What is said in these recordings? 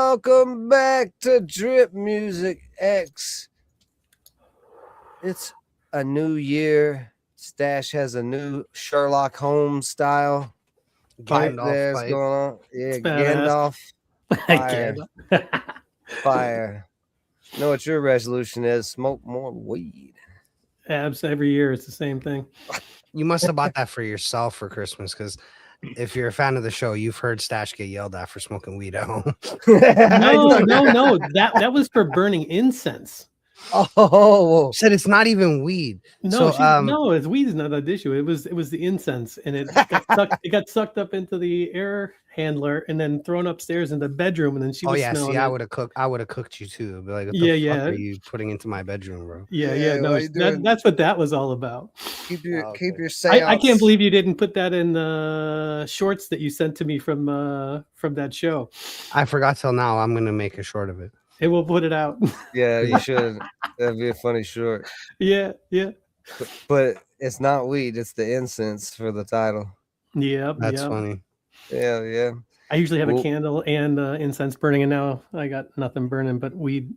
welcome back to Drip Music X. It's a new year. Stash has a new Sherlock Holmes style pipe that's going on. Yeah, Gandalf. Fire. Fire. You know what your resolution is? Smoke more weed. Abs every year. It's the same thing. You must have bought that for yourself for Christmas, because if you're a fan of the show, you've heard Stash get yelled at for smoking weed at home. No. That was for burning incense. Oh, said it's not even weed. No, it's weed is not an issue. It was the incense, and it got sucked up into the air handler and then thrown upstairs in the bedroom, and then she was smelling I it. would have cooked you too. But like, what the fuck are you putting into my bedroom, bro? No, that's what that was all about. Keep your seance. I can't believe you didn't put that in the shorts that you sent to me from that show. I forgot till now. I'm gonna make a short of it. It will put it out. Yeah, you should. That'd be a funny short. Yeah. But it's not weed. It's the incense for the title. Yeah, that's funny. Yeah. I usually have a candle and incense burning, and now I got nothing burning but weed.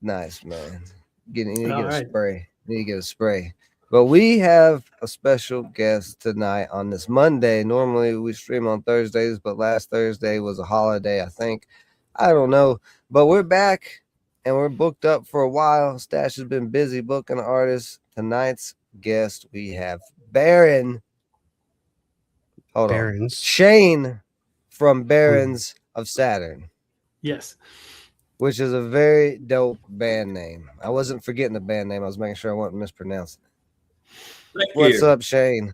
Nice, man. You need to get a spray. You need to get a spray. But we have a special guest tonight on this Monday. Normally we stream on Thursdays, but last Thursday was a holiday, I think. I don't know. But we're back and we're booked up for a while. Stash has been busy booking artists. Tonight's guest, we have Baron. Shane from Barons of Saturn. Yes. Which is a very dope band name. I wasn't forgetting the band name. I was making sure I wasn't mispronouncing it. What's up, Shane?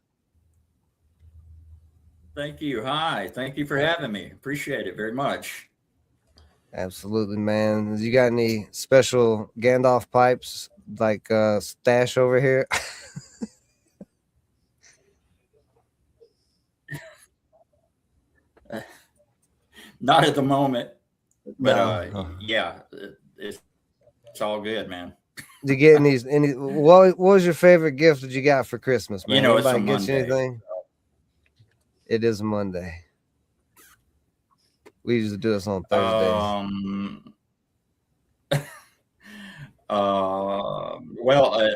Thank you. Hi. Thank you for having me. Appreciate it very much. Absolutely, man. You got any special Gandalf pipes like Stash over here? Not at the moment, but yeah, it's all good, man. Did you get any? What was your favorite gift that you got for Christmas, man? You know, it's a Anybody get you Monday. anything? It is Monday. We usually do this on Thursdays. Well,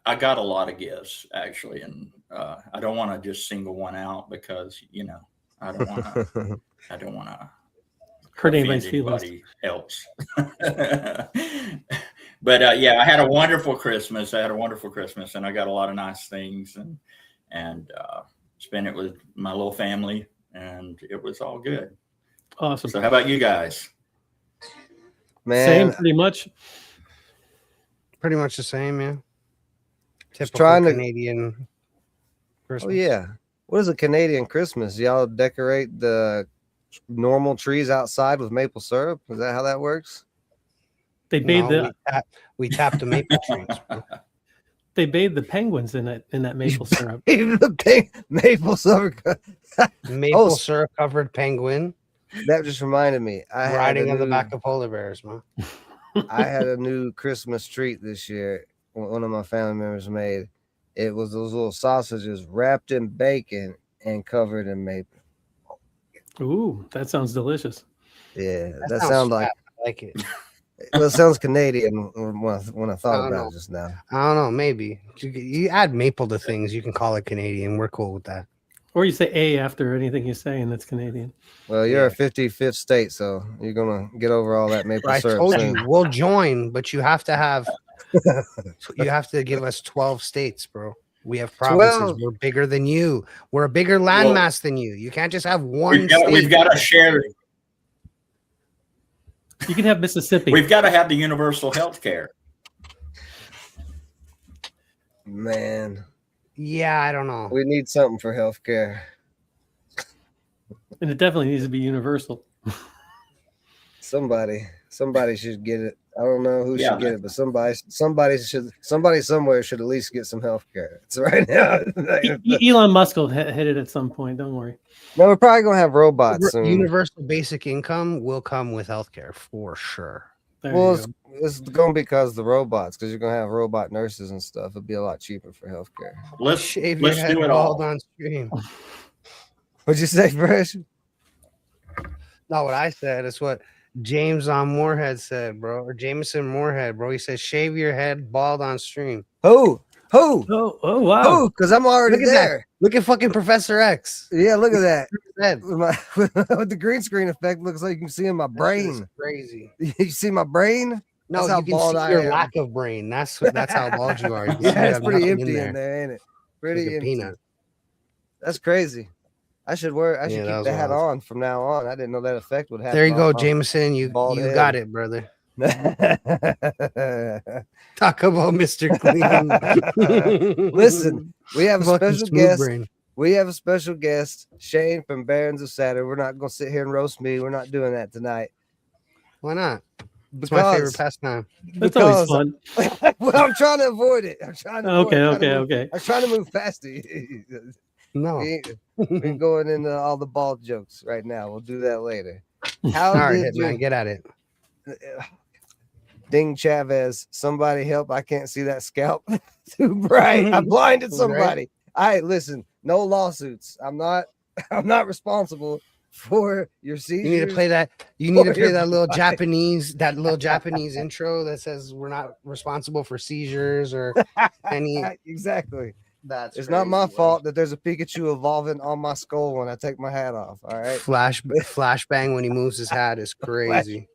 I got a lot of gifts actually, and I don't want to just single one out because I don't want to hurt anybody's feelings. Else. But yeah, I had a wonderful Christmas. And I got a lot of nice things and spent it with my little family, and it was all good. Awesome. So how about you guys? Man, same, pretty much. Pretty much the same, yeah. Typical Canadian Christmas. Oh yeah. What is a Canadian Christmas? Y'all decorate the normal trees outside with maple syrup? Is that how that works? They bathe we tap the maple trees. They bathe the penguins in that maple syrup. Maple syrup. Maple syrup covered penguin. That just reminded me. Riding on the back of polar bears, man. I had a new Christmas treat this year. One of my family members made. It was those little sausages wrapped in bacon and covered in maple. Ooh, that sounds delicious. Yeah, that sounds like I like it. Well, it sounds Canadian when I thought about it just now. I don't know. Maybe you add maple to things, you can call it Canadian. We're cool with that. Or you say A after anything you say, and that's Canadian. Well, you're a 55th state, so you're gonna get over all that maple syrup. I told you we'll join, but you have to have. You have to give us 12 states, bro. We have provinces. 12. We're bigger than you. We're a bigger landmass than you. You can't just have one. We've got to share. You can have Mississippi. We've got to have the universal health care. Man. Yeah, I don't know. We need something for healthcare. And it definitely needs to be universal. Somebody should get it. I don't know who should get it, but somebody somewhere should at least get some healthcare. It's right now. Elon Musk will hit it at some point. Don't worry. No, we're probably gonna have robots soon. Universal basic income will come with healthcare for sure. It's going to be because the robots, because you're going to have robot nurses and stuff. It'll be a lot cheaper for healthcare. Let's do it all on stream. What'd you say, Fresh? Not what I said. It's what James on Moorhead said, bro. Or Jameson Moorhead, bro. He said, shave your head bald on stream. Who? Oh wow. Who? Because I'm already Look at there. that. Look at fucking Professor X. Yeah, look at that. Head. With the green screen effect, looks like you can see in my brain. Crazy. You see my brain? No, That's how you can bald see I your am. lack of brain. That's how bald you are. You can see you Yeah, it's have pretty nothing empty in there, ain't it? Pretty Like a empty. peanut. That's crazy. I should Yeah, keep that the was hat wild. on from now on. I didn't know that effect would happen. There you go, on my Jameson. You bald head. got it, brother. Listen, Talk about Mr. Clean. we have a Fucking special smooth guest. brain. We have a special guest, Shane from Barons of Saturn. We're not going to sit here and roast me. We're not doing that tonight. Why not? It's my favorite pastime. That's always fun. Well, I'm trying to avoid it. I'm trying to avoid it. Okay. I'm trying to move faster. No. We're going into all the bald jokes right now. We'll do that later. How All right, did man, get at it. Ding Chavez, somebody help. I can't see that scalp. Too bright. I blinded somebody. All right, listen, no lawsuits. I'm not responsible for your seizures. You need to play that. You need to play that little Japanese intro that says we're not responsible for seizures or any. Exactly. That's it's not my fault that there's a Pikachu evolving on my skull when I take my hat off. All right. Flashbang when he moves his hat is crazy.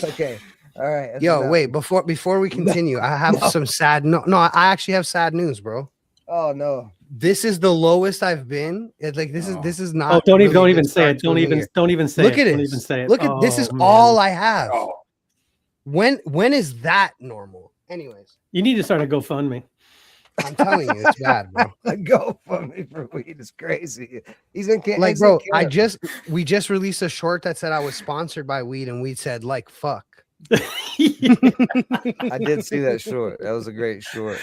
Okay. All right. Yo, wait, before we continue, I have some sad I actually have sad news, bro. Oh no. This is the lowest I've been. This is not. Oh, don't even say it. Don't even say it. Look at it. Don't even say it. Look at this is all I have. When is that normal? Anyways, you need to start a GoFundMe. I'm telling you, it's bad, bro. A GoFundMe for weed is crazy. He's in Canada. Like, bro, we just released a short that said I was sponsored by weed, and we said like fuck. I did see that short. That was a great short.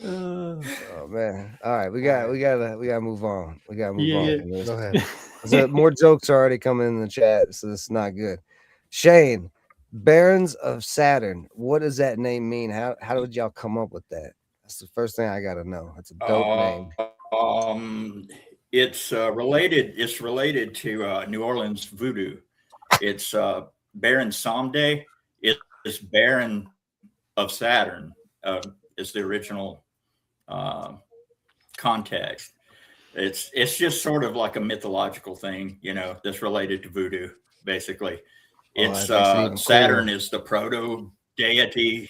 Oh man! All right, we gotta move on. We gotta move on. Go ahead. So more jokes are already coming in the chat, so this is not good. Shane, Barons of Saturn. What does that name mean? How did y'all come up with that? That's the first thing I gotta know. It's a dope name. It's related. It's related to New Orleans voodoo. It's Baron Samedi. It's Baron of Saturn. Is the original context. It's just sort of like a mythological thing, that's related to voodoo. Basically, it's Saturn is the proto deity,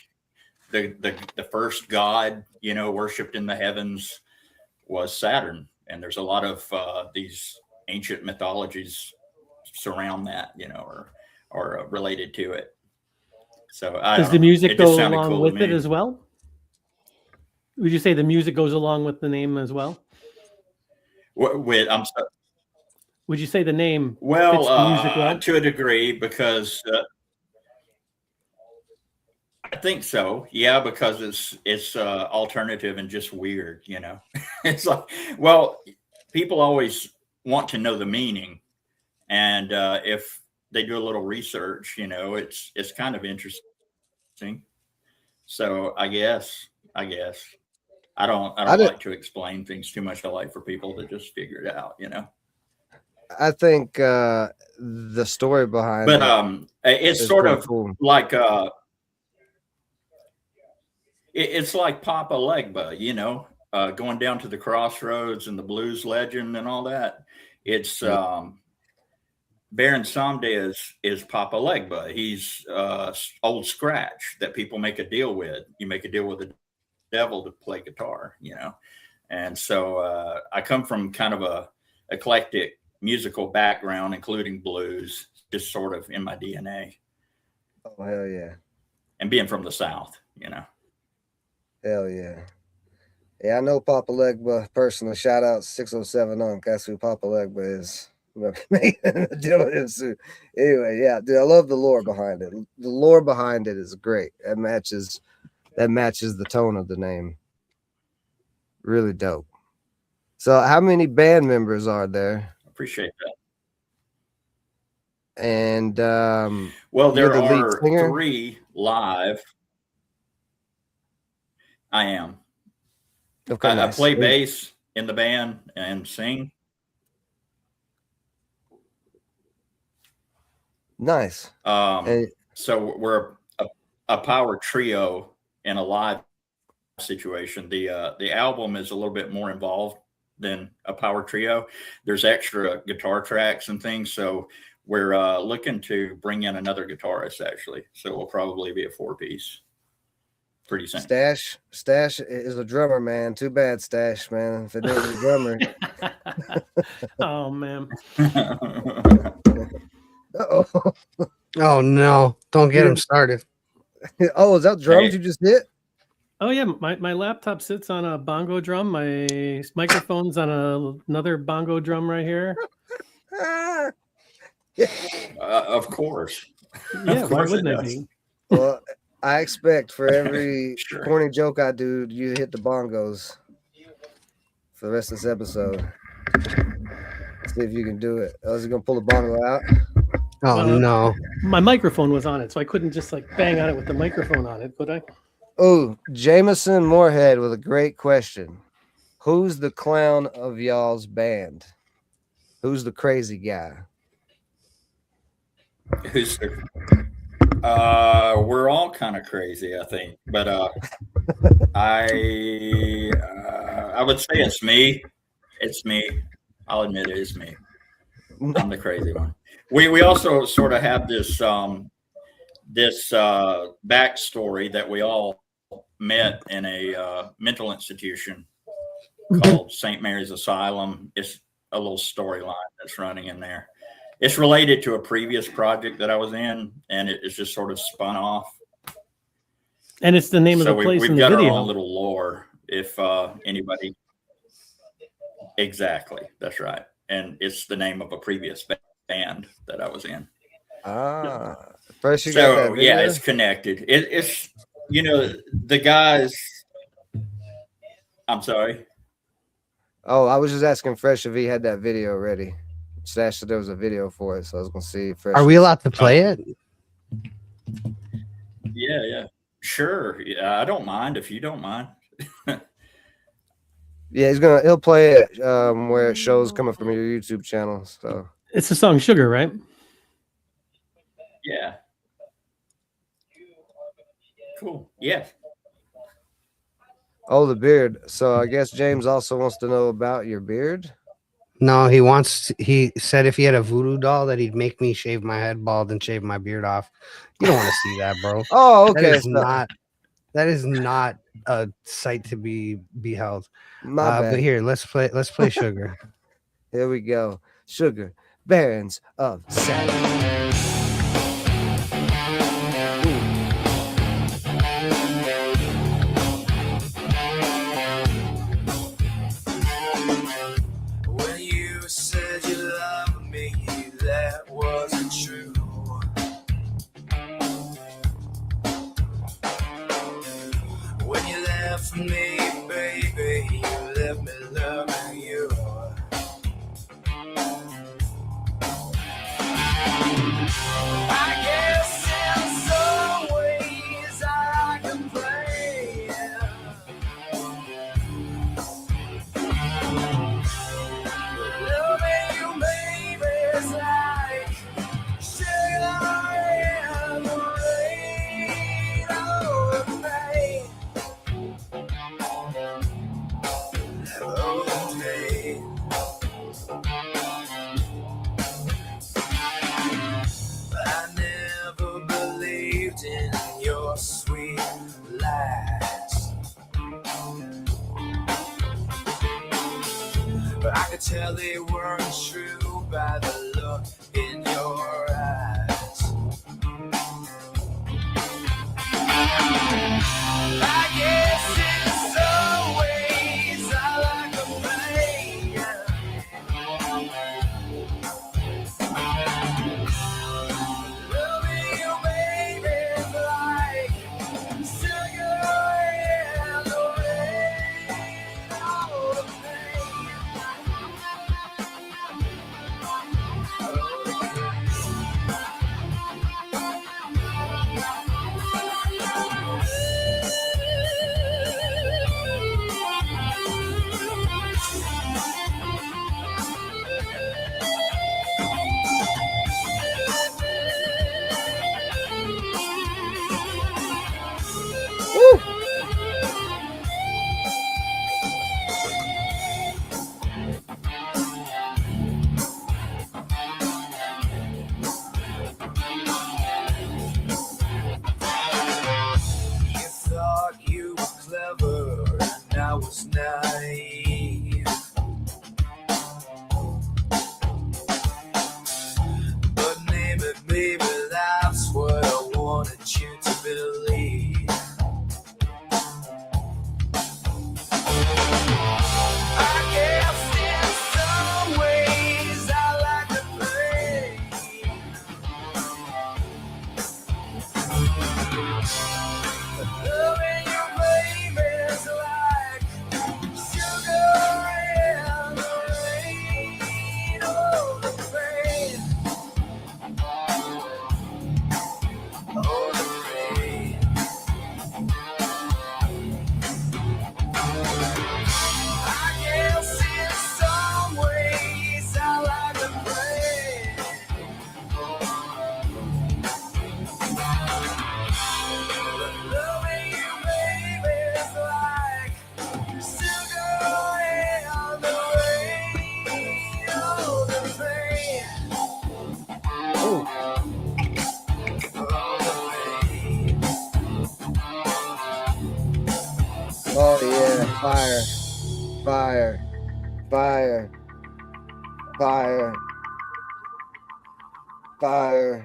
the first god, worshipped in the heavens was Saturn, and there's a lot of these ancient mythologies surround that, or related to it. So does the music go along with it as well? Would you say the music goes along with the name as well? I'm sorry. Would you say the name? Well, fits the music well? To a degree, because I think so. Yeah, because it's alternative and just weird. It's like, well, people always want to know the meaning, and if they do a little research, it's kind of interesting. So I guess. I don't like to explain things too much. I like for people to just figure it out, I think the story behind it's sort of cool. like it's like Papa Legba, going down to the crossroads and the blues legend and all that. It's Baron Samedi is Papa Legba. He's old scratch that people make a deal with. You make a deal with the devil to play guitar, and so I come from kind of a eclectic musical background, including blues, just sort of in my DNA. Oh hell yeah! And being from the South, Hell yeah! Yeah, I know Papa Legba personally. Shout out 607 Unk. That's who Papa Legba is. Deal with him soon. Anyway, yeah, dude, I love the lore behind it. The lore behind it is great. That matches the tone of the name. Really dope. So how many band members are there? Appreciate that. And well, there are 3 live. I am. Okay, I play bass in the band and sing. Nice. So we're a power trio in a live situation. The album is a little bit more involved than a power trio. There's extra guitar tracks and things. So we're looking to bring in another guitarist, actually. So it will probably be a 4-piece pretty soon. Stash is a drummer, man. Too bad, Stash, man. If it needed a drummer. Oh, man. Uh-oh. Oh, no. Don't get him started. Oh, is that drums you just hit? Oh, yeah. My laptop sits on a bongo drum. My microphone's on another bongo drum right here. Of course. Yeah, why wouldn't it be? Well, I expect for every corny joke I do, you hit the bongos for the rest of this episode. See if you can do it. Else you're gonna pull the bongo out. Oh no. My microphone was on it, so I couldn't just like bang on it with the microphone on it, could I? Oh, Jameson Moorhead with a great question. Who's the clown of y'all's band? Who's the crazy guy? Who's the we're all kind of crazy, I think, but I would say it's me. It's me. I'll admit it is me. I'm the crazy one. We also sort of have this backstory that we all met in a mental institution called St. Mary's Asylum. It's a little storyline that's running in there. It's related to a previous project that I was in, and it's just sort of spun off. And it's the name of the place in the video. We've got our own little lore. If anybody, exactly, that's right, and it's the name of a previous band that I was in. First you got that video? Yeah, it's connected. It's the guys. I'm sorry. Oh, I was just asking Fresh if he had that video ready. Stash said there was a video for it, so I was gonna see. Fresh. Are we allowed to play it? Yeah, sure. Yeah, I don't mind if you don't mind. Yeah, he'll play it where it shows coming from your YouTube channel. So it's the song Sugar, right? Yeah. Cool. Yeah. Oh, the beard. So I guess James also wants to know about your beard. No, he said if he had a voodoo doll that he'd make me shave my head bald and shave my beard off. You don't want to see that, bro. Oh, okay. That is not a sight to be beheld. My bad. But here, let's play Sugar. Here we go. Sugar, Barons of Saturn. Me, baby, you left me loving you. I guess in some ways I can play. Loving you, baby, is like sugar in the rain. Oh, babe. I never believed in your sweet lies, but I could tell they weren't true by the look in your eyes. I guess in some ways I like a pain. Loving you, baby, is like sugar in the rain. Oh, the pain. Oh, the pain. clever and I was naive. But maybe that's what I wanted you to believe. I guess in some ways I like to play. Loving you, baby, is like sugar in the rain. Oh, the pain. Oh, the pain. I guess in some ways I like to play. Loving you, baby, is like sugar in the rain. Oh, the pain. Oh, oh yeah, fire, fire, fire, fire, fire.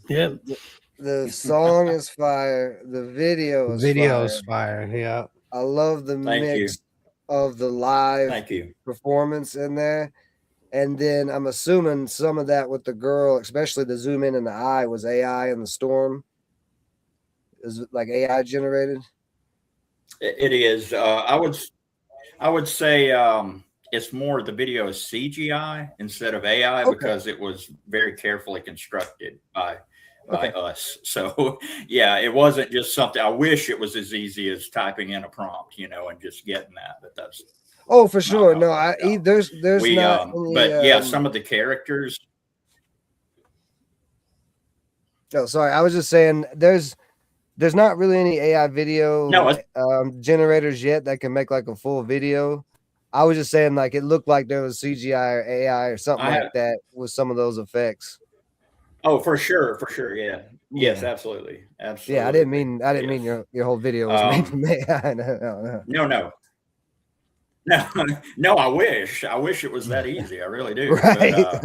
Yeah. The song is fire. The video is Video's fire. fire. Yeah. I love the Thank mix of the live Thank you. performance in there. And then I'm assuming some of that with the girl, especially the zoom in the eye, was AI in the storm. Is it like AI generated? It is. I would say it's more the video is CGI instead of AI because it was very carefully constructed by us. So yeah, it wasn't just something. I wish it was as easy as typing in a prompt, and just getting that. But that's for sure. No, there's not. But yeah, some of the characters. Oh, sorry. I was just saying there's not really any AI video generators yet that can make like a full video. I was just saying like it looked like there was CGI or AI or something like that with some of those effects. Oh, for sure, yeah. Yes, absolutely. Yeah, I didn't mean your whole video was made from AI. No. I wish it was that easy. I really do. Right. But,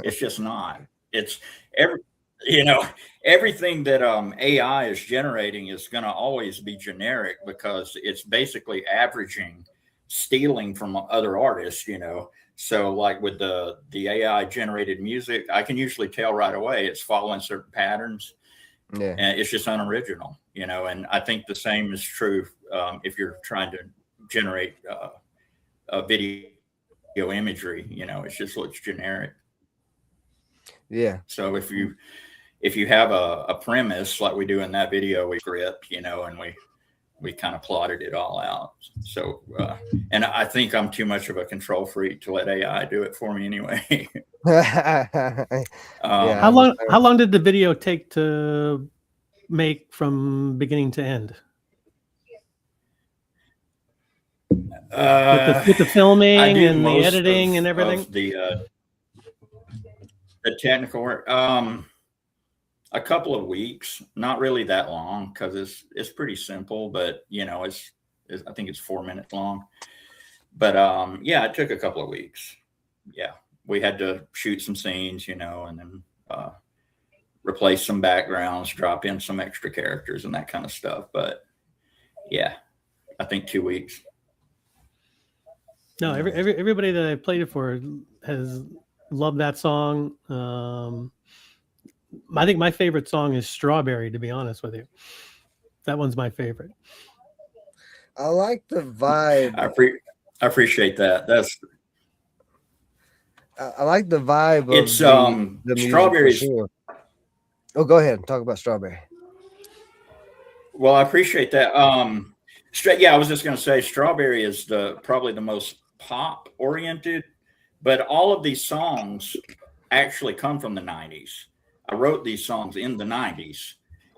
it's just not. It's everything that AI is generating is going to always be generic because it's basically stealing from other artists. So like with the AI generated music, I can usually tell right away it's following certain patterns. Yeah, and it's just unoriginal. And I think the same is true if you're trying to generate a video imagery. It just looks generic. Yeah. So if you have a premise like we do in that video, we script, and we kind of plotted it all out. So, and I think I'm too much of a control freak to let AI do it for me anyway. How long did the video take to make from beginning to end? With the filming and the editing and everything? The technical work. A couple of weeks, not really that long because it's pretty simple, but I think it's 4 minutes long. But yeah, it took a couple of weeks. Yeah, we had to shoot some scenes, and then replace some backgrounds, drop in some extra characters and that kind of stuff. But yeah, I think 2 weeks. No, everybody that I played it for has loved that song. I think my favorite song is Strawberry, to be honest with you. That one's my favorite. I like the vibe. I appreciate that. I like the vibe it's of the Strawberries. Sure. Oh, go ahead and talk about Strawberry. Well, I appreciate that. Yeah, I was just going to say Strawberry is probably the most pop oriented, but all of these songs actually come from the 90s. I wrote these songs in the 90s,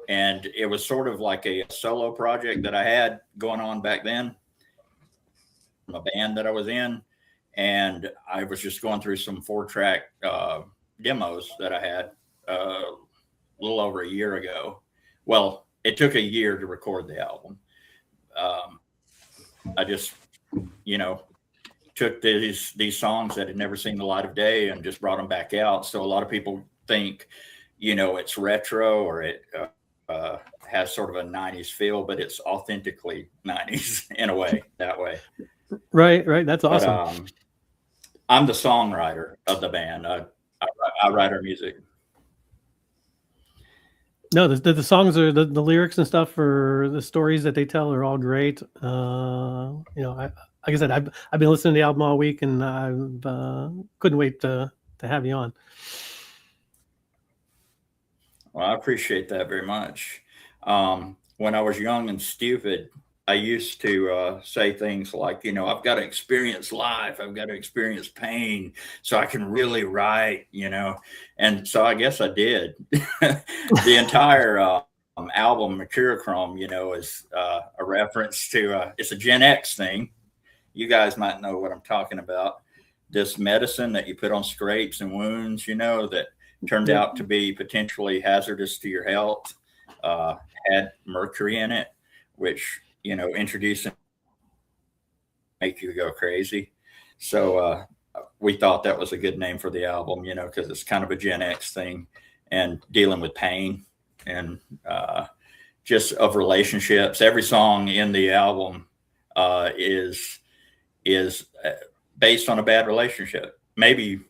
and it was sort of like a solo project that I had going on back then from a band that I was in. And I was just going through some 4-track demos that I had a little over a year ago. Well, it took a year to record the album, I just, took these songs that had never seen the light of day and just brought them back out. So a lot of people think, it's retro or it has sort of a 90s feel, but it's authentically 90s in a way, that way. Right. That's awesome. But, I'm the songwriter of the band. I write our music. No, the songs are the lyrics and stuff for the stories that they tell are all great. Like I said, I've been listening to the album all week, and I couldn't wait to have you on. Well, I appreciate that very much. When I was young and stupid, I used to say things like, I've got to experience life. I've got to experience pain so I can really write, And so I guess I did. The entire album, Mercurochrome, is a reference to, it's a Gen X thing. You guys might know what I'm talking about. This medicine that you put on scrapes and wounds, that turned out to be potentially hazardous to your health, had mercury in it, which introducing make you go crazy. So we thought that was a good name for the album, because it's kind of a Gen X thing and dealing with pain and just of relationships. Every song in the album is based on a bad relationship. Maybe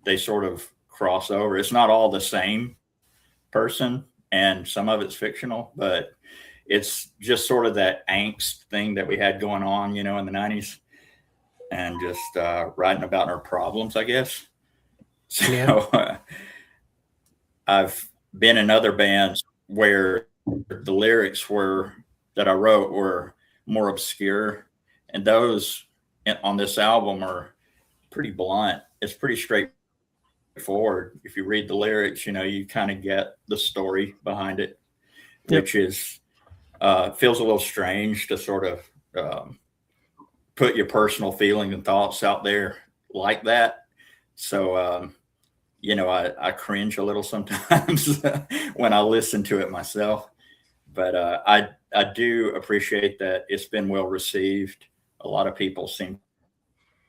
they sort of cross over. It's not all the same person, and some of it's fictional, but it's just sort of that angst thing that we had going on, in the 90s, and just writing about our problems, I guess. So yeah. I've been in other bands where the lyrics that I wrote were more obscure, and those on this album are pretty blunt. It's pretty straightforward. If you read the lyrics, you kind of get the story behind it, which is feels a little strange to sort of put your personal feelings and thoughts out there like that. So, I cringe a little sometimes when I listen to it myself, but I do appreciate that it's been well received. A lot of people seem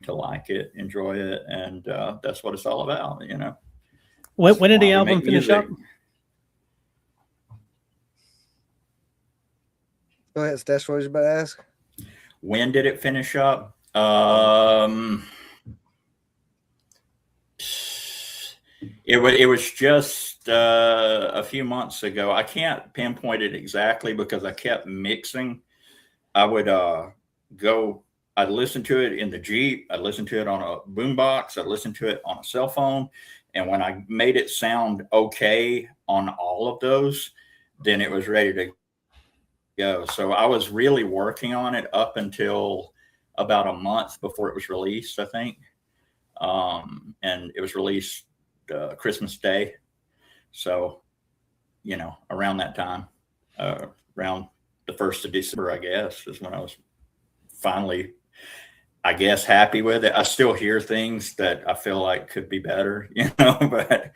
to like it, enjoy it, and that's what it's all about, When did the album finish up? Go ahead, Stash. What was you about to ask? When did it finish up? It was just a few months ago. I can't pinpoint it exactly because I kept mixing. I would I'd listen to it in the Jeep. I'd listen to it on a boombox. I'd listen to it on a cell phone. And when I made it sound okay on all of those, then it was ready to go. So I was really working on it up until about a month before it was released, I think. And it was released Christmas Day. So, around that time, around the 1st of December, I guess, is when I was finally, I guess, happy with it. I still hear things that I feel like could be better, but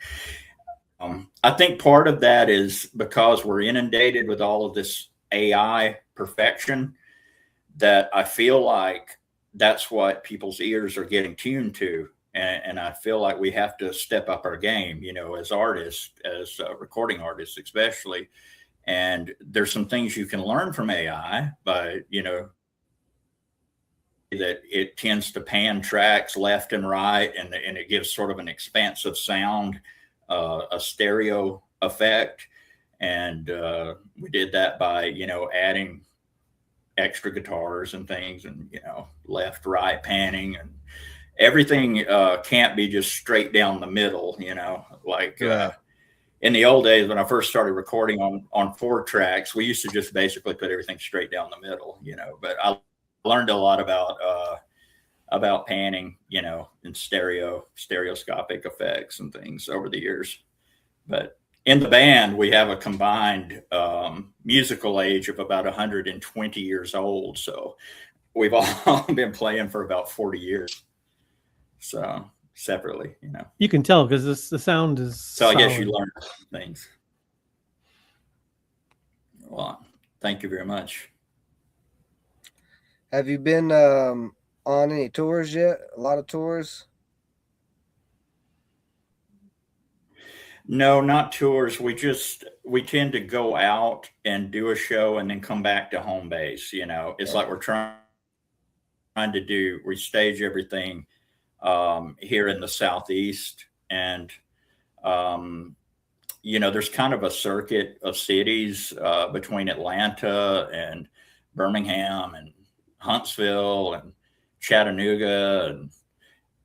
I think part of that is because we're inundated with all of this AI perfection, that I feel like that's what people's ears are getting tuned to. And I feel like we have to step up our game, as artists, as recording artists, especially. And there's some things you can learn from AI, but, that it tends to pan tracks left and right, and it gives sort of an expansive sound, a stereo effect. And we did that by, adding extra guitars and things, and, left, right panning, and everything can't be just straight down the middle, in the old days when I first started recording on 4 tracks, we used to just basically put everything straight down the middle, but I learned a lot about panning, and stereoscopic effects and things over the years. But in the band, we have a combined musical age of about 120 years old. So we've all been playing for about 40 years. So separately, You can tell because the sound is so solid. I guess you learn things. Well, thank you very much. Have you been on any tours yet? A lot of tours? No, not tours. We tend to go out and do a show and then come back to home base. It's like we're trying to do. We stage everything here in the southeast, and there's kind of a circuit of cities between Atlanta and Birmingham and Huntsville and Chattanooga and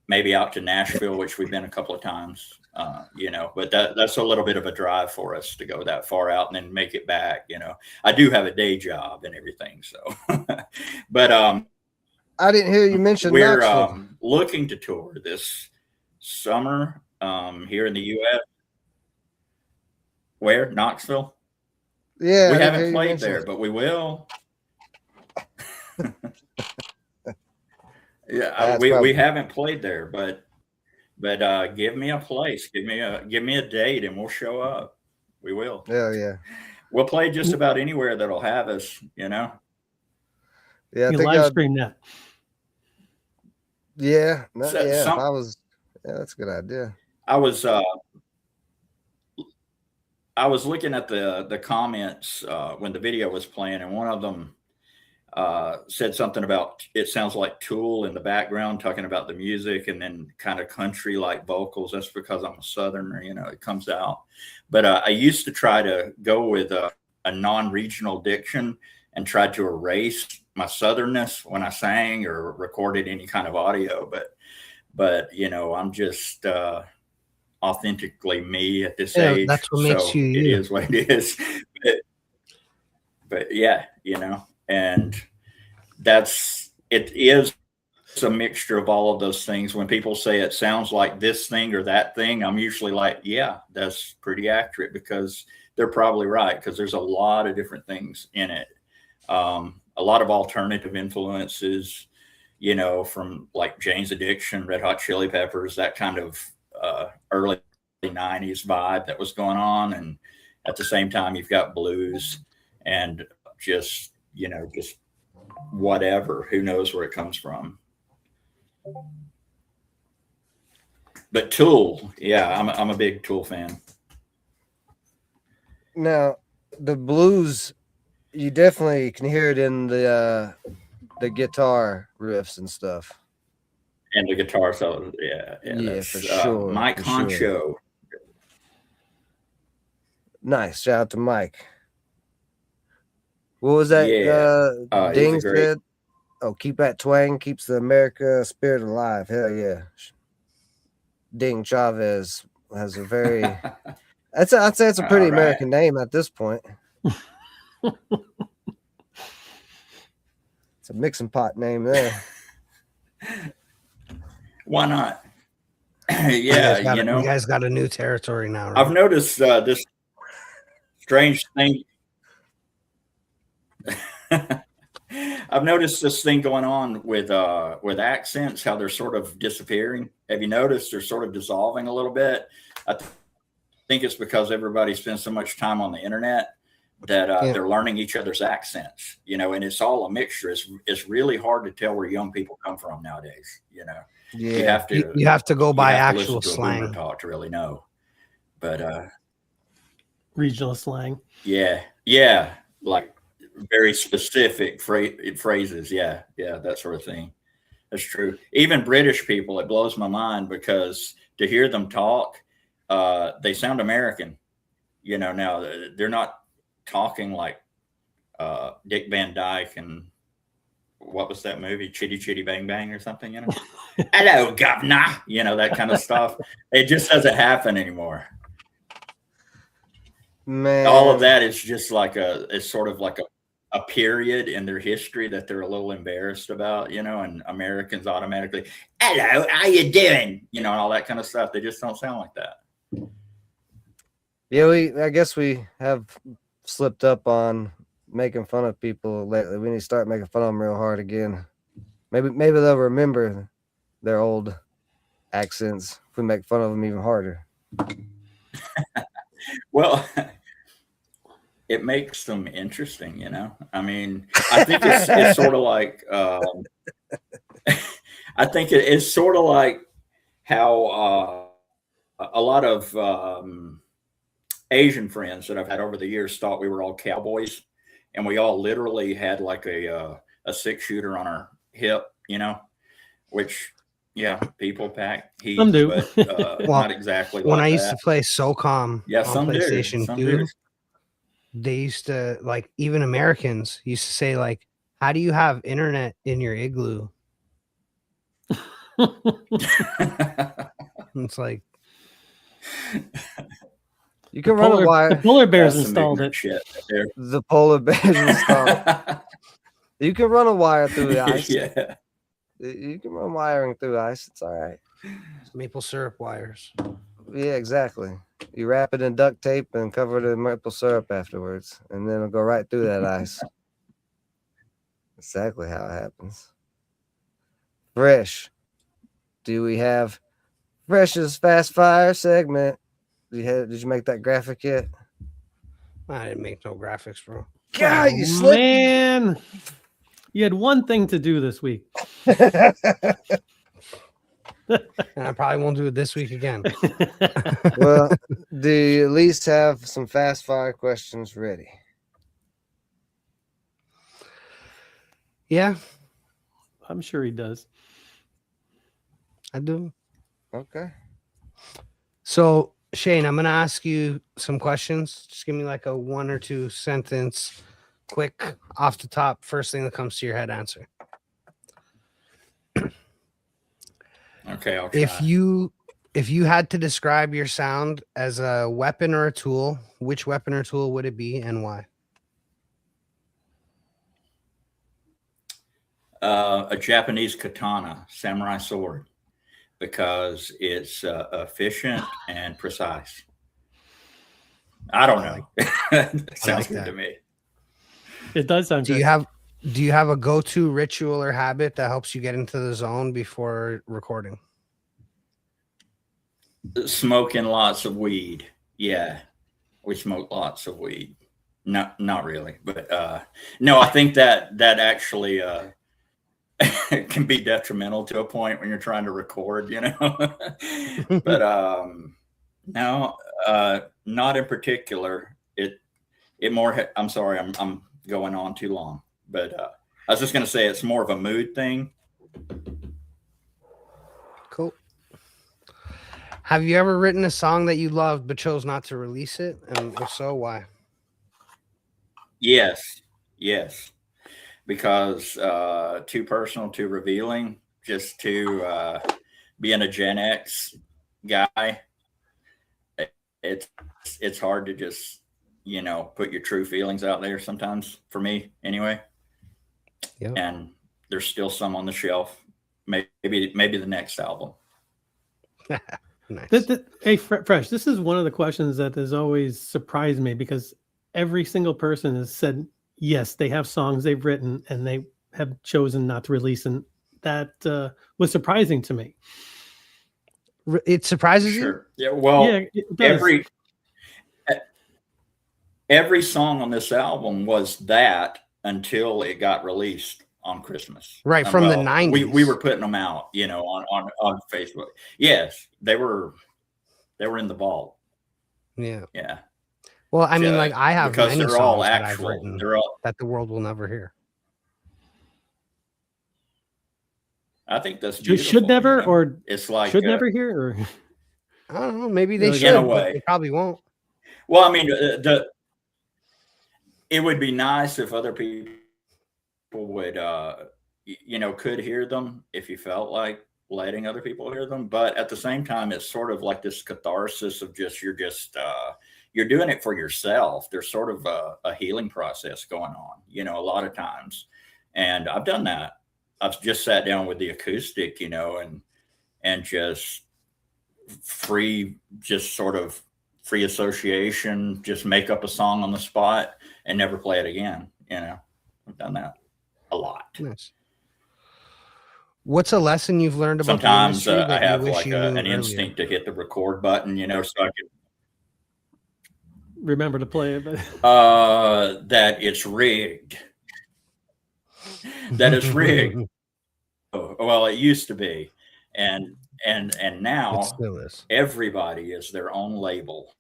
maybe out to Nashville, which we've been a couple of times. But that's a little bit of a drive for us to go that far out and then make it back. I do have a day job and everything, so. But I didn't hear you mention we're Knoxville. looking to tour this summer here in the U.S. Where? Knoxville? Yeah, we haven't played there, but we will. Yeah, we haven't played there, but give me a place, give me a date, and we'll show up. We will. Yeah. We'll play just about anywhere that'll have us. Yeah, I you think live stream that. Yeah, that's a good idea. I was looking at the comments when the video was playing, and one of them said something about it sounds like Tool in the background talking about the music, and then kind of country like vocals. That's because I'm a Southerner, it comes out. But I used to try to go with a non-regional diction and tried to erase my Southernness when I sang or recorded any kind of audio. But I'm just authentically me at this age. That's what makes you. It is what it is. But yeah, and it is a mixture of all of those things. When people say it sounds like this thing or that thing, I'm usually like, yeah, that's pretty accurate, because they're probably right, because there's a lot of different things in it. A lot of alternative influences, from like Jane's Addiction, Red Hot Chili Peppers, that kind of early 90s vibe that was going on. And at the same time, you've got blues and just whatever, who knows where it comes from. But Tool, yeah, I'm a big Tool fan. Now, the blues, you definitely can hear it in the guitar riffs and stuff. And the guitar solo, yeah, for sure. Mike Honcho. Sure. Nice, shout out to Mike. What was that? Ding said, "Oh, keep that twang, keeps the America spirit alive." Hell yeah. Ding Chavez has a very. I'd say it's a pretty American name at this point. It's a mixing pot name there. Why not? Yeah, you guys got a new territory now. Right? I've noticed this strange thing. I've noticed this thing going on with accents, how they're sort of disappearing. Have you noticed they're sort of dissolving a little bit? I think it's because everybody spends so much time on the internet that they're learning each other's accents, and it's all a mixture. It's really hard to tell where young people come from nowadays. Yeah, you have to go by actual slang talk to really know. But regional slang. Yeah, like very specific phrases. Yeah, that sort of thing. That's true. Even British people, it blows my mind, because to hear them talk, they sound American. Now they're not talking like Dick Van Dyke and what was that movie, Chitty Chitty Bang Bang or something, Hello, governor, that kind of stuff. It just doesn't happen anymore. Man, all of that is just like it's sort of like a period in their history that they're a little embarrassed about, and Americans automatically, hello, how you doing? And all that kind of stuff. They just don't sound like that. Yeah, I guess we have slipped up on making fun of people lately. We need to start making fun of them real hard again. Maybe they'll remember their old accents if we make fun of them even harder. Well, it makes them interesting, you know. I mean, I think it's sort of like I think it's sort of like how a lot of Asian friends that I've had over the years thought we were all cowboys, and we all literally had like a 6-shooter on our hip, you know, which yeah, people pack heat, Some do. but Well, not exactly. When like I used that. to play SOCOM Yeah, on some do. PlayStation Some 2, do. they used to, like, even Americans used to say, like, how do you have internet in your igloo? It's like, You can run a wire. The polar bears That's some installed ignorant it. shit right there. The polar bears installed. You can run a wire through the ice. Yeah. You can run wiring through ice. It's all right. maple syrup wires. Yeah, exactly. You wrap it in duct tape and cover it in maple syrup afterwards, and then it'll go right through that ice. Exactly how it happens. Fresh. Do we have Fresh's Fast Fire segment? Did you make that graphic yet? I didn't make no graphics, bro. God, you slipped. Man, you had one thing to do this week. And I probably won't do it this week again. Well, do you at least have some fast fire questions ready? Yeah, I'm sure he does. I do. Okay. So, Shane, I'm going to ask you some questions. Just give me like a 1 or 2 sentence, quick, off the top, first thing that comes to your head answer. Okay, I'll try. If you had to describe your sound as a weapon or a tool, which weapon or tool would it be and why? A Japanese katana, samurai sword, because it's efficient and precise. I don't know. It sounds like good that. to me. It does sound Do good. you have a go-to ritual or habit that helps you get into the zone before recording? Smoking lots of weed. Yeah, we smoke lots of weed. No, not really, but no, I think that actually can be detrimental to a point when you're trying to record, you know. But no, not in particular. It more. I'm sorry, I'm going on too long, but I was just going to say it's more of a mood thing. Cool. Have you ever written a song that you loved but chose not to release it? And if so, why? Yes, because too personal, too revealing, just to being a Gen X guy. It's hard to just, you know, put your true feelings out there sometimes, for me anyway. Yep. And there's still some on the shelf. Maybe the next album. Nice. Hey, Fresh, this is one of the questions that has always surprised me because every single person has said, yes, they have songs they've written and they have chosen not to release. And that was surprising to me. It surprises you? Sure. Yeah. Well, Yeah, it does. every song on this album was that until it got released on Christmas. Right, from the 90s. We were putting them out, you know, on Facebook. Yes, they were in the vault. Yeah. Yeah. Well, I mean, like I have because many they're songs all that actual. I've written They're all. that the world will never hear. I think that's beautiful. Should never, you know? or it's like should never hear, or I don't know. Maybe they Like, should, in a but way. they probably won't. Well, I mean, it would be nice if other people would, you know, could hear them if you felt like letting other people hear them. But at the same time, it's sort of like this catharsis of you're doing it for yourself. There's sort of a healing process going on, you know, a lot of times. And I've done that. I've just sat down with the acoustic, you know, and just free association, just make up a song on the spot and never play it again. You know, I've done that a lot. Nice. What's a lesson you've learned about Sometimes the industry that I have you wish like you knew an earlier? instinct to hit the record button, you know, so I could. remember to play it. But That it's rigged. That it's rigged. Well, it used to be, and It now still is. everybody is their own label.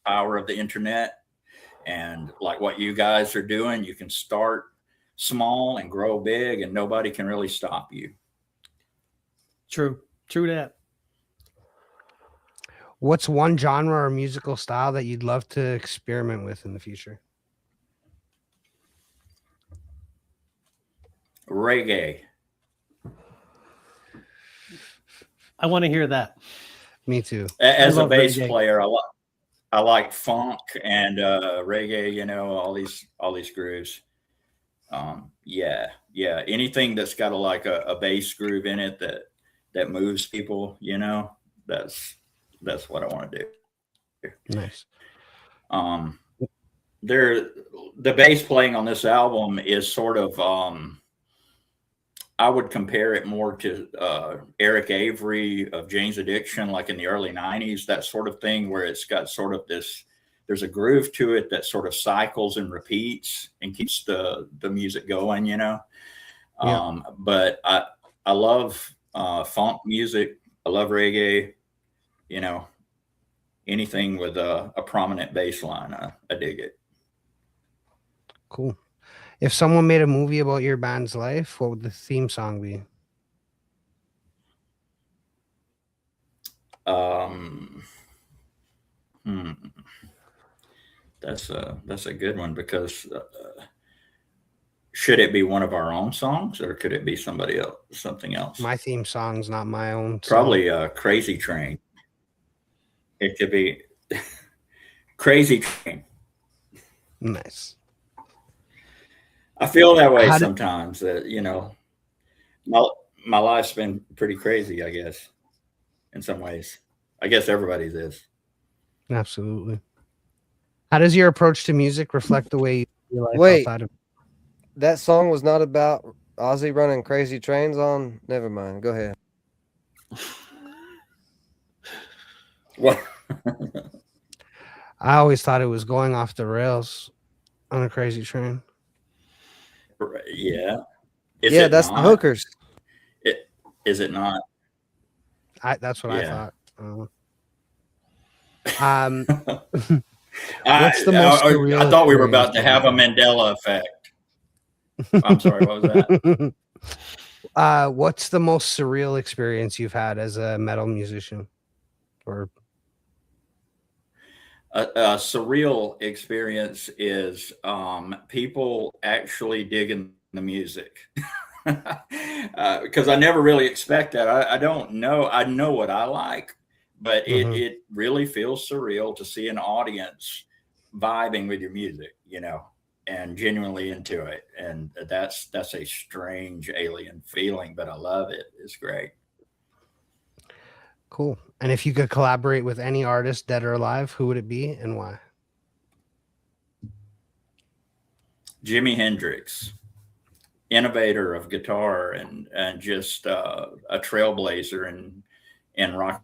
Power of the internet, and like what you guys are doing, you can start small and grow big, and nobody can really stop you. true that. What's one genre or musical style that you'd love to experiment with in the future? Reggae. I want to hear that. Me too. As a bass reggae. player, I like funk and reggae. You know, all these grooves. Yeah. Anything that's got a bass groove in it that moves people. You know, that's what I want to do. Nice. The bass playing on this album is sort of I would compare it more to Eric Avery of Jane's Addiction, like in the early 90s, that sort of thing, where it's got sort of there's a groove to it that sort of cycles and repeats and keeps the music going, you know. Yeah. But I love funk music. I love reggae, you know, anything with a prominent bass line. I dig it. Cool. If someone made a movie about your band's life, what would the theme song be? That's a good one, because should it be one of our own songs, or could it be something else? My theme song's not my own. Probably Crazy Train. It could be Crazy Train. Nice. I feel that way sometimes, that, you know, my life's been pretty crazy, I guess, in some ways. I guess everybody's is. Absolutely. How does your approach to music reflect the way you feel life Wait, outside of? that song was not about Ozzy running crazy trains on? Never mind. Go ahead. What? I always thought it was going off the rails on a crazy train. Yeah. Yeah, that's the hookers. Is it not? That's what I thought. What's the most surreal? I thought we were about to have a Mandela effect. I'm sorry, what was that? What's the most surreal experience you've had as a metal musician? Or a surreal experience is people actually digging the music. Because I never really expect that. I don't know. I know what I like, but it really feels surreal to see an audience vibing with your music, you know, and genuinely into it. And that's a strange alien feeling, but I love it. It's great. Cool. And if you could collaborate with any artist, dead or alive, who would it be and why? Jimi Hendrix, innovator of guitar and just a trailblazer in rock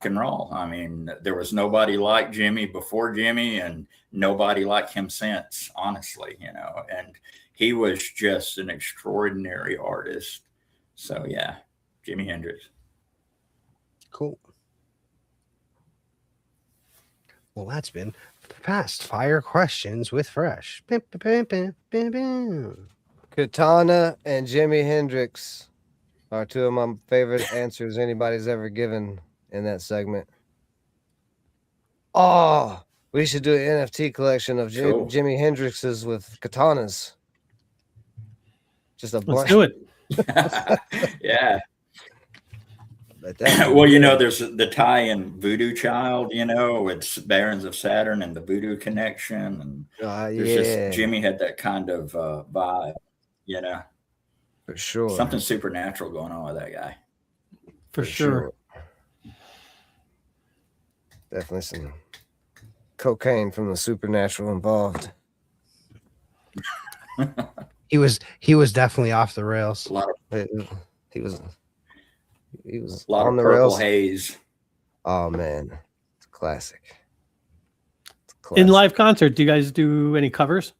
and roll. I mean, there was nobody like Jimmy before Jimmy, and nobody like him since, honestly, you know, and he was just an extraordinary artist. So yeah, Jimi Hendrix. Cool. Well, that's been Fast Fire Questions with Fresh. Katana and Jimi Hendrix are two of my favorite answers anybody's ever given in that segment. Oh, we should do an NFT collection of Cool. Jimi Hendrix's with katanas. Just a bunch. Let's do it. Yeah. Well, you know, there's the tie-in Voodoo Child, you know, it's Barons of Saturn and the Voodoo Connection. And just Jimmy had that kind of vibe, you know. For sure. Something supernatural going on with that guy. For sure. Definitely some cocaine from the supernatural involved. He was definitely off the rails. He was a lot on of the purple rails. haze. Oh man, it's classic. In live concert, do you guys do any covers?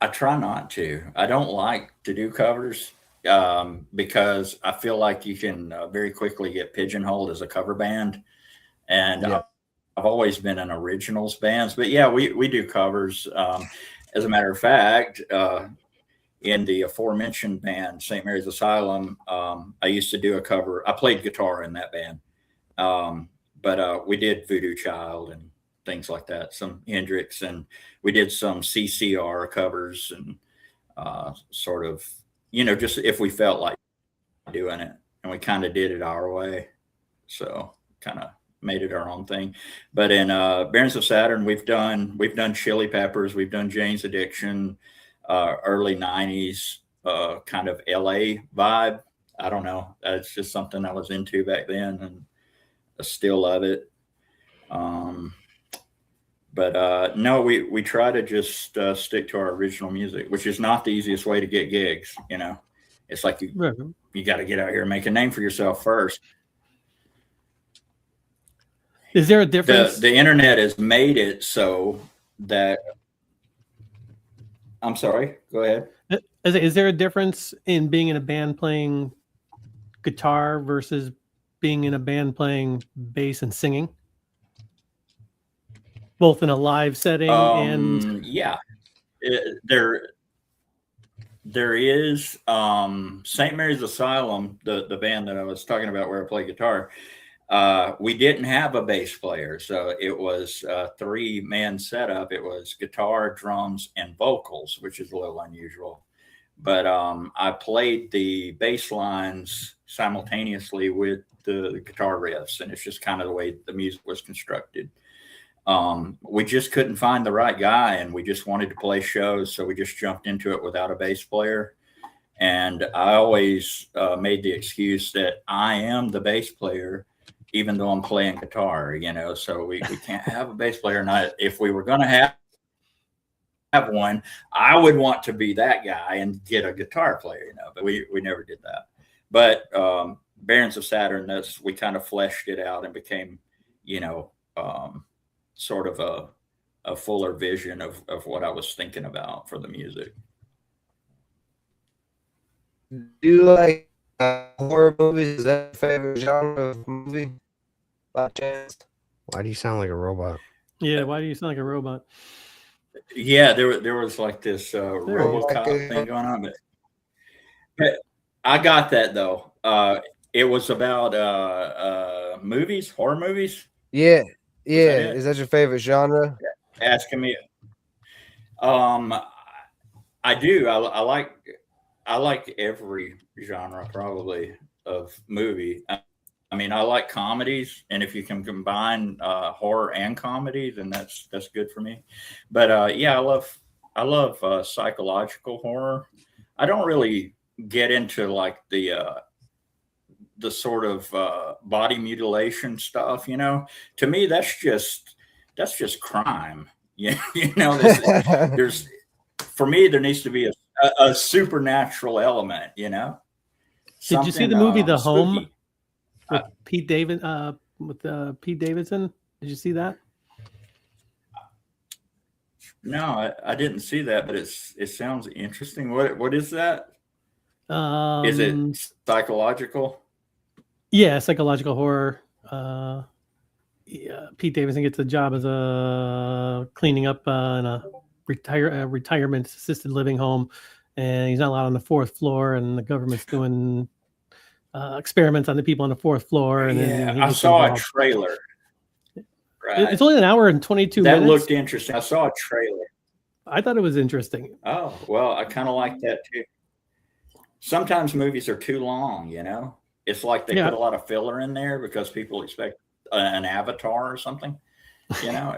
I try not to. I don't like to do covers because I feel like you can very quickly get pigeonholed as a cover band. And I've always been in originals bands. But yeah, we do covers. As a matter of fact, in the aforementioned band, St. Mary's Asylum, I used to do a cover. I played guitar in that band. But we did Voodoo Child and things like that, some Hendrix, and we did some CCR covers and sort of, just if we felt like doing it, and we kind of did it our way. So kind of made it our own thing. But in Barons of Saturn, we've done Chili Peppers, we've done Jane's Addiction, early 90s kind of LA vibe. I don't know. That's just something I was into back then, and I still love it. But no, we try to just stick to our original music, which is not the easiest way to get gigs. It's like you got to get out here and make a name for yourself first. Is there a difference? The internet has made it so that. I'm sorry. Go ahead. Is there a difference in being in a band playing guitar versus being in a band playing bass and singing? Both in a live setting and there is St. Mary's Asylum, the band that I was talking about where I play guitar. We didn't have a bass player, so it was a 3-man setup. It was guitar, drums, and vocals, which is a little unusual. But I played the bass lines simultaneously with the guitar riffs, and it's just kind of the way the music was constructed. We just couldn't find the right guy, and we just wanted to play shows, so we just jumped into it without a bass player. And I always made the excuse that I am the bass player, even though I'm playing guitar, so we can't have a bass player. And if we were going to have one, I would want to be that guy and get a guitar player, but we never did that. But Barons of Saturn, we kind of fleshed it out and became, sort of a fuller vision of what I was thinking about for the music. Do you like horror movies? Is that your favorite genre of movie by chance? Why do you sound like a robot? Yeah, why do you sound like a robot? Yeah, there was like this RoboCop thing going on, but I got that though. It was about movies, horror movies. Yeah. Is that your favorite genre? Asking me. I do. I like every genre probably of movie. I mean, I like comedies, and if you can combine horror and comedy, then that's good for me. But I love psychological horror. I don't really get into like the sort of body mutilation stuff. To me, that's just crime. There's for me, there needs to be a supernatural element. Did you see the movie The Home with Pete Davidson? Did you see that? No, I didn't see that, but it sounds interesting. What is that? Is it psychological? Yeah, psychological horror. Pete Davidson gets a job as cleaning up in a retirement assisted living home, and he's not allowed on the 4th floor, and the government's doing experiments on the people on the 4th floor. And then I saw a trailer. Right. It's only an hour and 22 minutes. That looked interesting. I saw a trailer. I thought it was interesting. Oh, well, I kind of like that too. Sometimes movies are too long, It's like they put a lot of filler in there because people expect an Avatar or something,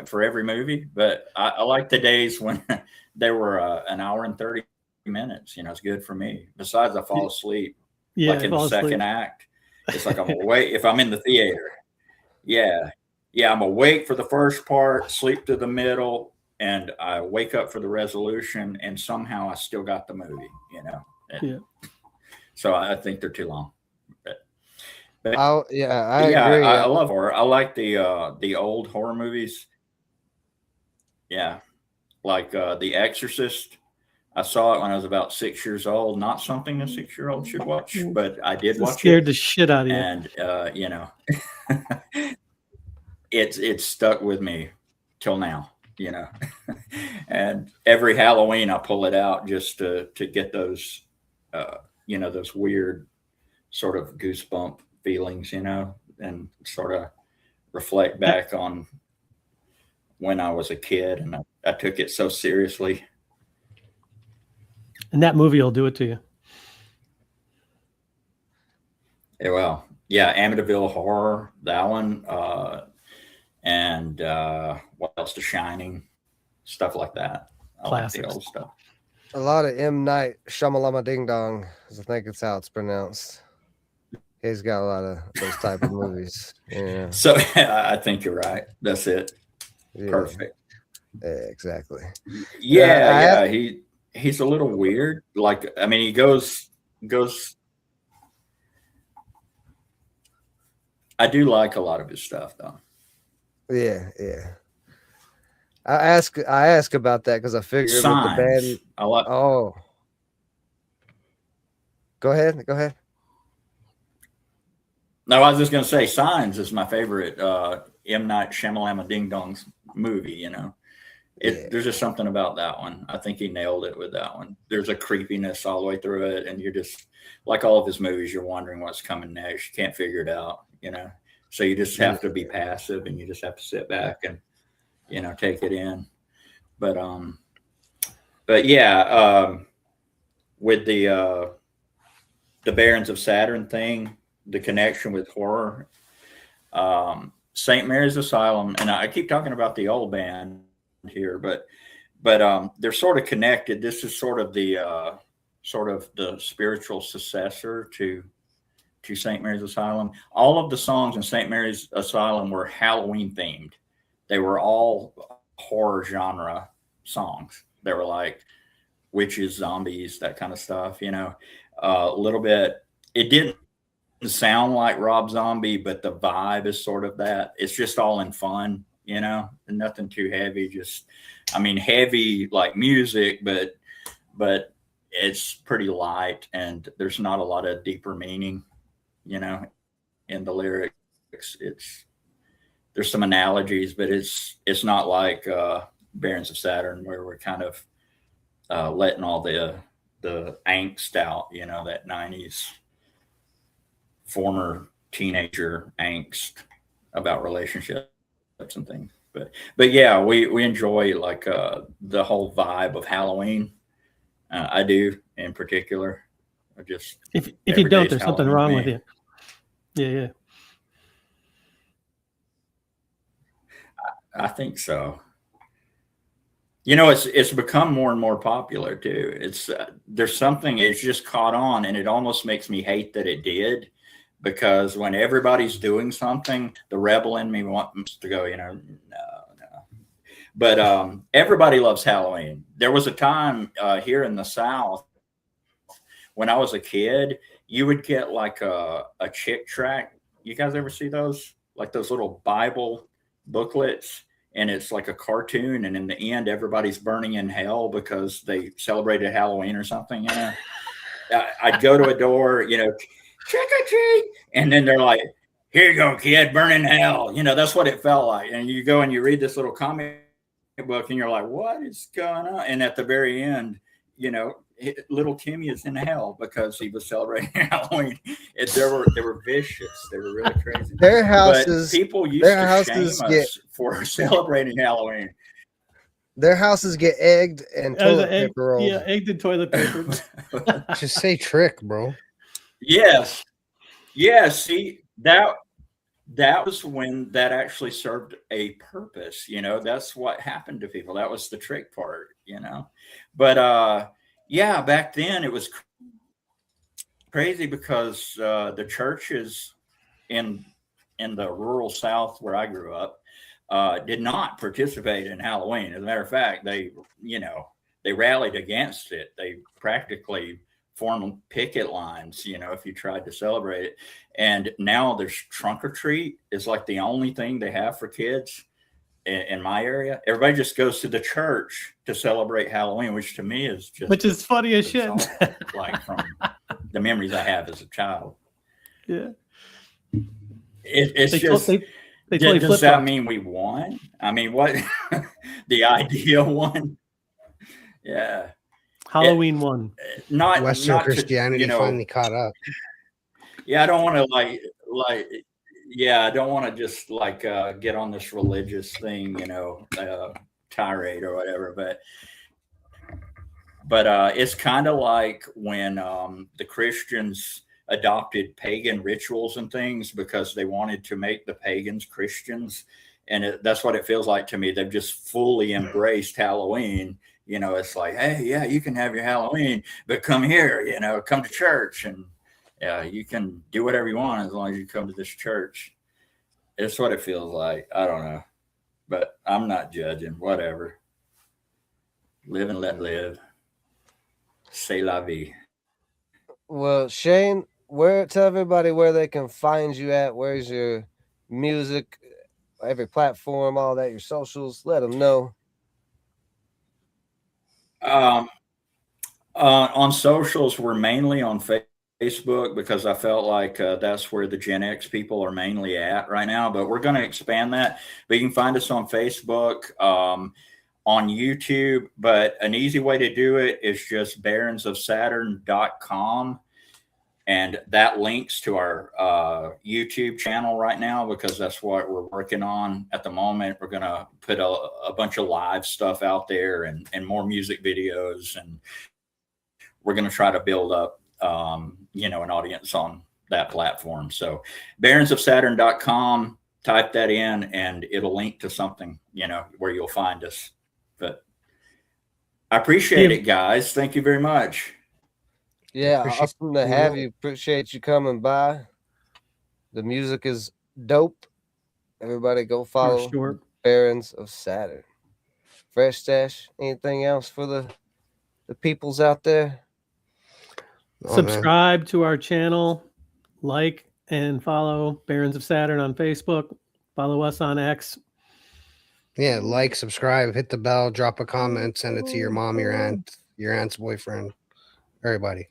for every movie. But I like the days when they were an hour and 30 minutes. It's good for me. Besides, I fall asleep. Like in the second act. It's like I'm awake if I'm in the theater. Yeah, I'm awake for the first part, sleep to the middle, and I wake up for the resolution, and somehow I still got the movie. So I think they're too long. I agree. I love horror. I like the old horror movies. Yeah, like The Exorcist. I saw it when I was about 6 years old. Not something a 6-year-old should watch, but I did watch Scared it. the shit out of you. And you know, it's stuck with me till now. You know, and every Halloween I pull it out just to get those, you know, those weird sort of goosebump feelings, you know, and sort of reflect back on when I was a kid and I took it so seriously. And that movie will do it to you. Yeah, well, yeah, Amityville Horror, that one, and what else? The Shining, stuff like that. I like the old stuff. A lot of M. Night Shyamalama Ding Dong, I think it's how it's pronounced. He's got a lot of those type of movies. Yeah. So I think you're right. That's it. Yeah. Perfect. Yeah, exactly. Yeah, he's a little weird. Like, I mean, he goes. I do like a lot of his stuff, though. Yeah. I ask about that because I figured with the band. I like. Oh, go ahead. No, I was just going to say, Signs is my favorite M. Night Shyamalama Ding Dong's movie. You know, there's just something about that one. I think he nailed it with that one. There's a creepiness all the way through it, and you're just like all of his movies. You're wondering what's coming next. You can't figure it out. You know, so you just have to be passive, and you just have to sit back and, you know, take it in. But yeah, with the Barons of Saturn thing, the connection with horror, St. Mary's Asylum, and I keep talking about the old band here, but they're sort of connected. This is sort of the spiritual successor to St. Mary's Asylum. All of the songs in St. Mary's Asylum were Halloween themed. They were all horror genre songs. They were like witches, zombies, that kind of stuff, you know. A little bit, it didn't sound like Rob Zombie, but the vibe is sort of that. It's just all in fun, you know, and nothing too heavy. Just, I mean, heavy like music, but it's pretty light, and there's not a lot of deeper meaning, you know, in the lyrics. There's some analogies, but it's not like Barons of Saturn, where we're kind of letting all the angst out, you know, that 90s former teenager angst about relationships and things. But yeah, we enjoy like the whole vibe of Halloween. I do, in particular. Just if you don't, there's something wrong with you. Yeah. I think so. You know, it's become more and more popular too. It's there's something, it's just caught on, and it almost makes me hate that it did, because when everybody's doing something, the rebel in me wants to go, you know, no. But everybody loves Halloween. There was a time here in the South when I was a kid, you would get like a chick tract. You guys ever see those? Like those little Bible booklets, and it's like a cartoon, and in the end everybody's burning in hell because they celebrated Halloween or something, you know. I'd go to a door, you know, trick or treat, and then they're like, here you go, kid, burn in hell, you know. That's what it felt like. And you go and you read this little comic book, and you're like, what is going on? And at the very end, you know, little Timmy is in hell because he was celebrating Halloween. They were vicious. They were really crazy. Their houses, people used to shame us for celebrating Halloween. Their houses get egged and toilet paper rolled. Yeah, egged and toilet paper. Just say trick, bro. Yes. See, that was when that actually served a purpose. You know, that's what happened to people. That was the trick part, you know. But yeah, back then it was crazy because the churches in the rural South where I grew up did not participate in Halloween. As a matter of fact, they rallied against it. They practically form picket lines, you know, if you tried to celebrate it. And now there's trunk or treat is like the only thing they have for kids in my area. Everybody just goes to the church to celebrate Halloween, which to me is just, which is funny as shit. Like from the memories I have as a child. Yeah. It's just, does that mean we won? I mean, what the idea won? Yeah. Halloween won. Not Western Christianity finally caught up. Yeah, I don't want to yeah, I don't want to just like get on this religious thing, you know, tirade or whatever, but it's kind of like when the Christians adopted pagan rituals and things because they wanted to make the pagans Christians. And that's what it feels like to me. They've just fully embraced Halloween. You know, it's like, hey, yeah, you can have your Halloween, but come here, you know, come to church, and yeah, you can do whatever you want as long as you come to this church. It's what it feels like. I don't know, but I'm not judging. Whatever. Live and let live. C'est la vie. Well, Shane, tell everybody where they can find you at. Where's your music, every platform, all that, your socials? Let them know. On socials, we're mainly on Facebook because I felt like that's where the Gen X people are mainly at right now, but we're going to expand that. But you can find us on Facebook, on YouTube, but an easy way to do it is just baronsofsaturn.com. And that links to our YouTube channel right now because that's what we're working on at the moment. We're going to put a bunch of live stuff out there and more music videos. And we're going to try to build up, you know, an audience on that platform. So baronsofsaturn.com, type that in and it'll link to something, you know, where you'll find us. But I appreciate it, guys. Thank you very much. Yeah, awesome to have you. Appreciate you coming by. The music is dope. Everybody go follow Barons of Saturn. Fresh Stash, anything else for the peoples out there? Subscribe to our channel, like and follow Barons of Saturn on Facebook. Follow us on X. Yeah, like, subscribe, hit the bell, drop a comment, send it to your mom, your aunt, your aunt's boyfriend, everybody.